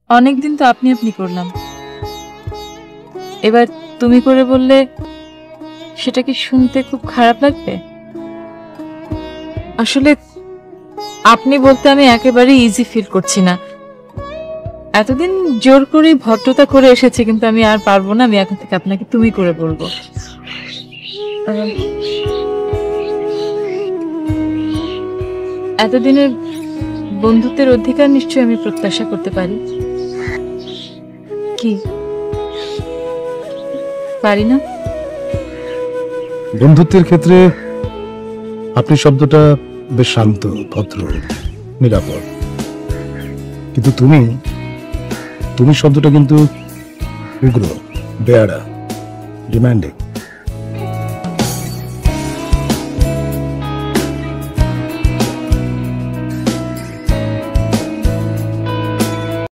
অনেকদিন তো আপনি আপনি করলাম, এবার তুমি করে বললে সেটা কি শুনতে খুব খারাপ লাগবে? আসলে আপনি বলতে আমি একেবারে ইজি ফিল করছি না। এতদিন জোর করে ভদ্রতা করে এসেছে, কিন্তু আমি আর পারবো না। আমি এখন থেকে আপনাকে তুমি করে বলবো। এতদিনের বন্ধুত্বের অধিকার নিশ্চয়ই আমি প্রত্যাশা করতে পারি। কি পারি না? বন্ধুত্বের ক্ষেত্রে আপনি শব্দটা বেশ শান্ত, ভদ্র, নিরাপদ, কিন্তু তুমি শব্দটা কিন্তু উগ্র, বেয়াড়া, ডিমান্ডিং।